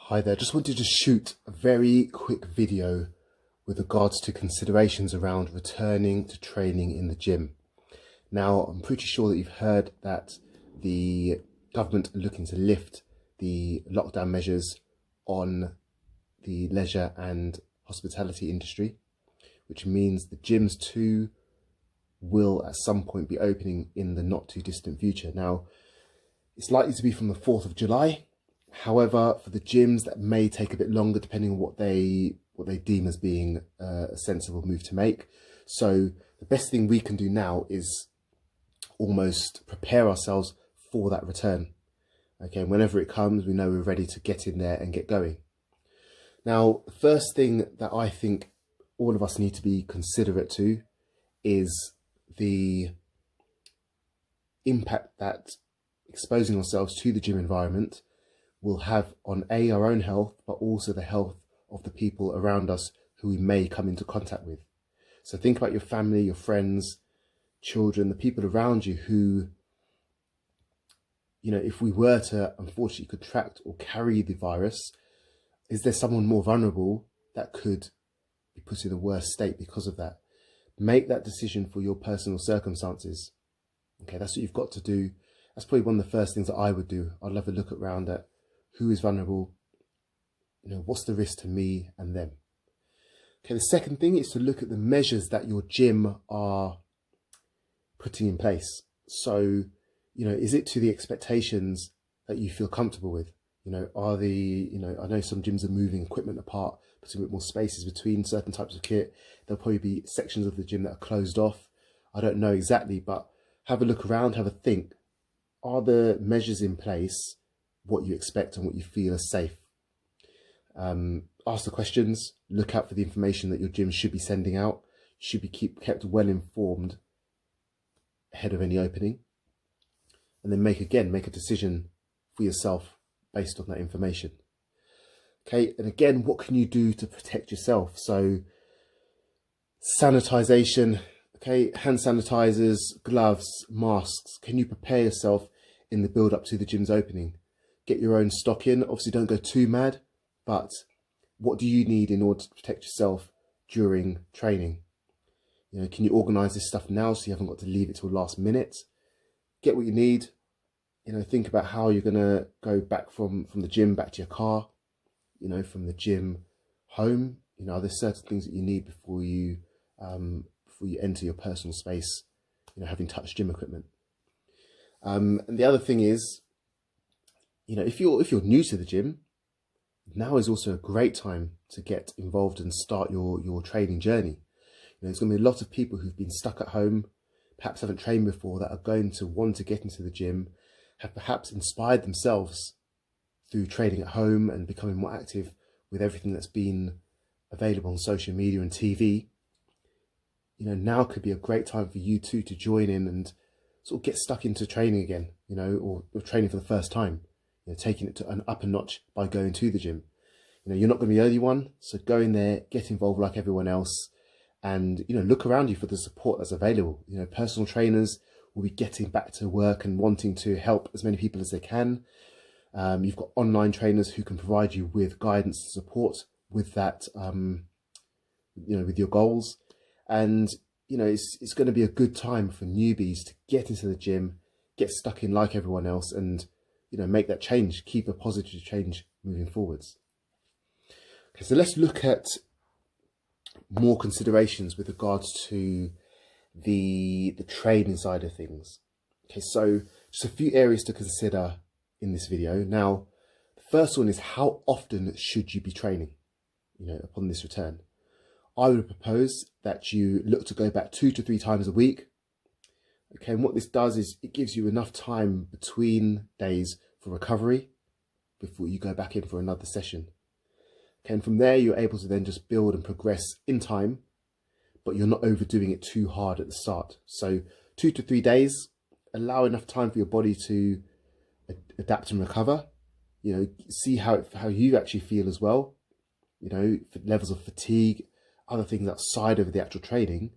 Hi there, just wanted to shoot a very quick video with regards to considerations around returning to training in the gym. Now, I'm pretty sure that you've heard that the government are looking to lift the lockdown measures on the leisure and hospitality industry, which means the gyms too will at some point be opening in the not too distant future. Now, it's likely to be from the 4th of July. However, for the gyms, that may take a bit longer depending on what they deem as being a sensible move to make. So the best thing we can do now is almost prepare ourselves for that return. Okay, whenever it comes, we know we're ready to get in there and get going. Now, the first thing that I think all of us need to be considerate to is the impact that exposing ourselves to the gym environment will have on our own health, but also the health of the people around us who we may come into contact with. So think about your family, your friends, children, the people around you who, if we were to unfortunately contract or carry the virus, is there someone more vulnerable that could be put in a worse state because of that? Make that decision for your personal circumstances. Okay, that's what you've got to do. That's probably one of the first things that I would do. I'd have a look around at who is vulnerable, what's the risk to me and them. Okay, the second thing is to look at the measures that your gym are putting in place. So, is it to the expectations that you feel comfortable with? I know some gyms are moving equipment apart, putting a bit more spaces between certain types of kit. There'll probably be sections of the gym that are closed off. I don't know exactly, but have a look around, have a think. Are the measures in place what you expect and what you feel is safe? Ask the questions, look out for the information that your gym should be sending out, should be kept well informed ahead of any opening, and then make a decision for yourself based on that information. Okay, and again, what can you do to protect yourself? So sanitization, okay, hand sanitizers, gloves, masks. Can you prepare yourself in the build up to the gym's opening? Get your own stock in. Obviously don't go too mad, but what do you need in order to protect yourself during training? Can you organize this stuff now so you haven't got to leave it till last minute? Get what you need. Think about how you're going to go back from the gym back to your car, from the gym home. Are there certain things that you need before you enter your personal space, having touched gym equipment? And the other thing is, if you're new to the gym, now is also a great time to get involved and start your training journey. There's going to be a lot of people who've been stuck at home, perhaps haven't trained before, that are going to want to get into the gym, have perhaps inspired themselves through training at home and becoming more active with everything that's been available on social media and TV. Now could be a great time for you too to join in and sort of get stuck into training again, or training for the first time, taking it to an upper notch by going to the gym. You're not going to be the only one, so go in there, get involved like everyone else, and look around you for the support that's available. Personal trainers will be getting back to work and wanting to help as many people as they can. You've got online trainers who can provide you with guidance and support with that, with your goals. And it's going to be a good time for newbies to get into the gym, get stuck in like everyone else, and make that change, keep a positive change moving forwards. Okay, so let's look at more considerations with regards to the training side of things. Okay, so just a few areas to consider in this video. Now, the first one is, how often should you be training, upon this return? I would propose that you look to go back 2 to 3 times a week. Okay, and what this does is it gives you enough time between days for recovery before you go back in for another session. Okay, and from there you're able to then just build and progress in time, but you're not overdoing it too hard at the start. So 2 to 3 days, allow enough time for your body to adapt and recover. See how you actually feel as well. Levels of fatigue, other things outside of the actual training,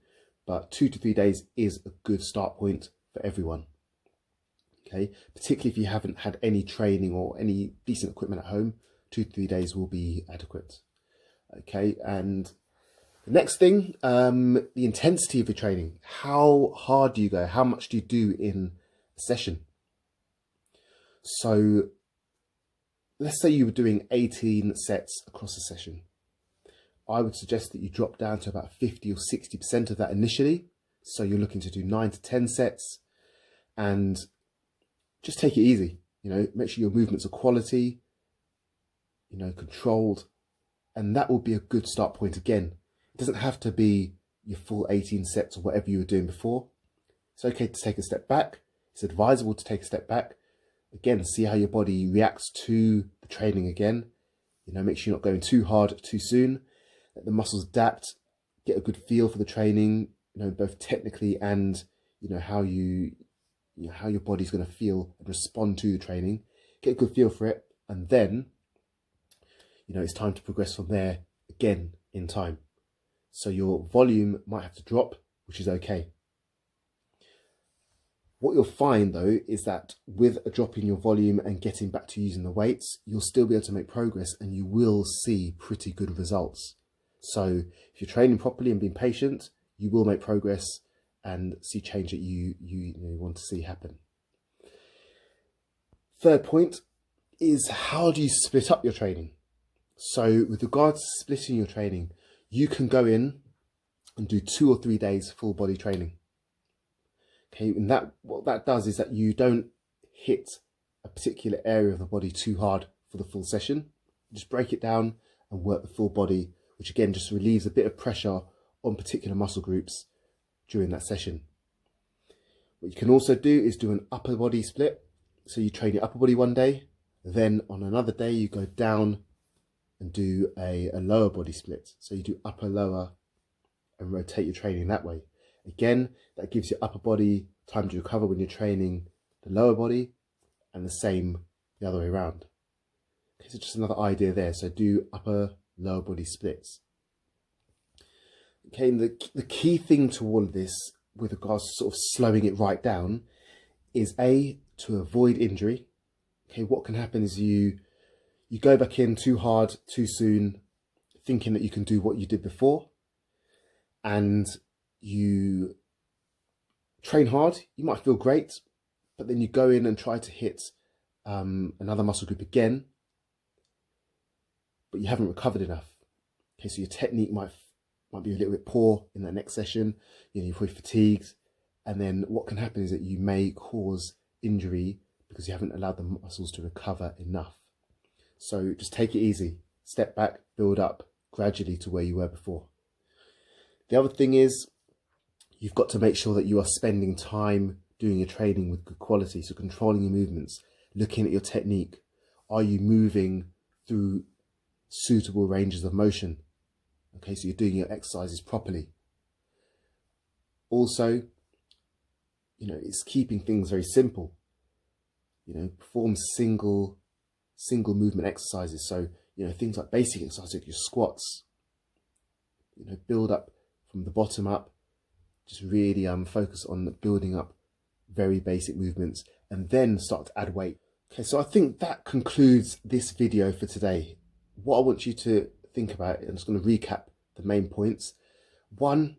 but 2 to 3 days is a good start point for everyone. Okay, particularly if you haven't had any training or any decent equipment at home, 2 to 3 days will be adequate. Okay, and the next thing, the intensity of your training. How hard do you go? How much do you do in a session? So let's say you were doing 18 sets across a session. I would suggest that you drop down to about 50 or 60% of that initially. So you're looking to do 9 to 10 sets and just take it easy. Make sure your movements are quality, controlled, and that will be a good start point again. It doesn't have to be your full 18 sets or whatever you were doing before. It's okay to take a step back. It's advisable to take a step back. Again, see how your body reacts to the training again. Make sure you're not going too hard too soon. Let the muscles adapt, get a good feel for the training, both technically and, how your body's going to feel and respond to the training. Get a good feel for it. And then, it's time to progress from there again in time. So your volume might have to drop, which is okay. What you'll find though is that with a drop in your volume and getting back to using the weights, you'll still be able to make progress and you will see pretty good results. So if you're training properly and being patient, you will make progress and see change that you want to see happen. Third point is, how do you split up your training? So with regards to splitting your training, you can go in and do 2 or 3 days full body training. Okay, and what that does is that you don't hit a particular area of the body too hard for the full session. Just break it down and work the full body, which again just relieves a bit of pressure on particular muscle groups during that session. What you can also do is do an upper body split. So you train your upper body one day, then on another day you go down and do a lower body split. So you do upper, lower, and rotate your training that way. Again, that gives your upper body time to recover when you're training the lower body, and the same the other way around. Okay, so just another idea there. So do upper, lower body splits. Okay, and the key thing to all of this with regards to sort of slowing it right down is to avoid injury. Okay, what can happen is you go back in too hard, too soon, thinking that you can do what you did before, and you train hard. You might feel great, but then you go in and try to hit another muscle group again, but you haven't recovered enough. Okay, so your technique might be a little bit poor in that next session. You're probably fatigued, and then what can happen is that you may cause injury because you haven't allowed the muscles to recover enough. So just take it easy, step back, build up gradually to where you were before. The other thing is, you've got to make sure that you are spending time doing your training with good quality. So controlling your movements, looking at your technique. Are you moving through suitable ranges of motion? Okay, so you're doing your exercises properly. Also, it's keeping things very simple. Perform single movement exercises. So, things like basic exercises, like your squats, build up from the bottom up. Just really focus on building up very basic movements and then start to add weight. Okay, so I think that concludes this video for today. What I want you to think about, I'm just going to recap the main points. 1,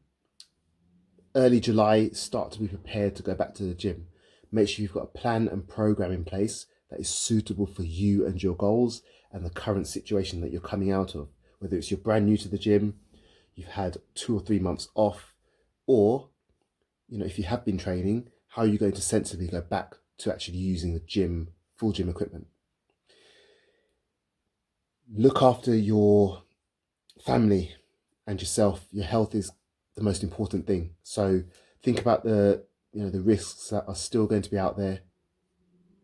early July, start to be prepared to go back to the gym. Make sure you've got a plan and program in place that is suitable for you and your goals and the current situation that you're coming out of. Whether it's you're brand new to the gym, you've had 2 or 3 months off, or, if you have been training, how are you going to sensibly go back to actually using the gym, full gym equipment? Look after your family and yourself. Your health is the most important thing. So think about the risks that are still going to be out there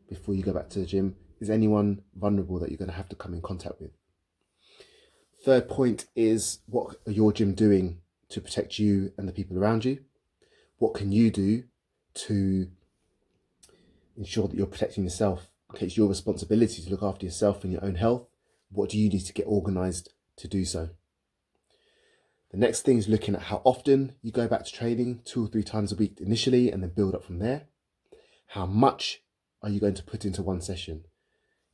before you go back to the gym. Is anyone vulnerable that you're going to have to come in contact with? Third point is, what are your gym doing to protect you and the people around you? What can you do to ensure that you're protecting yourself? Okay, it's your responsibility to look after yourself and your own health. What do you need to get organised to do so? The next thing is looking at how often you go back to training, 2 or 3 times a week initially, and then build up from there. How much are you going to put into one session?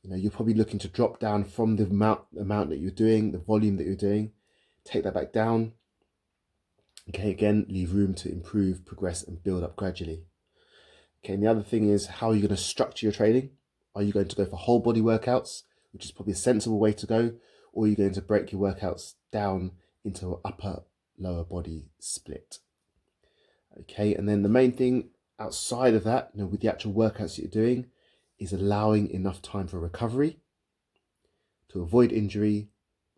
You're probably looking to drop down from the amount that you're doing, the volume that you're doing, take that back down. Okay, again, leave room to improve, progress, and build up gradually. Okay, and the other thing is, how are you going to structure your training? Are you going to go for whole body workouts, which is probably a sensible way to go, or are you going to break your workouts down into an upper lower body split? Okay, and then the main thing outside of that, with the actual workouts that you're doing, is allowing enough time for recovery to avoid injury,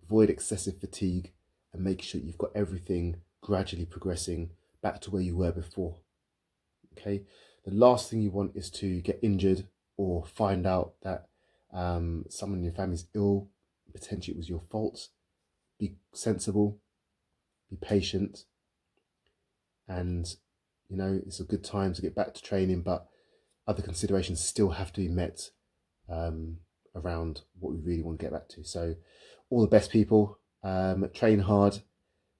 avoid excessive fatigue, and make sure you've got everything gradually progressing back to where you were before. Okay, the last thing you want is to get injured or find out that someone in your family is ill. Potentially it was your fault. Be sensible, be patient, and it's a good time to get back to training, but other considerations still have to be met around what we really want to get back to. So all the best, people. Train hard.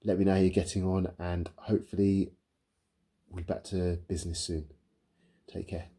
Let me know how you're getting on, and hopefully we'll be back to business soon. Take care.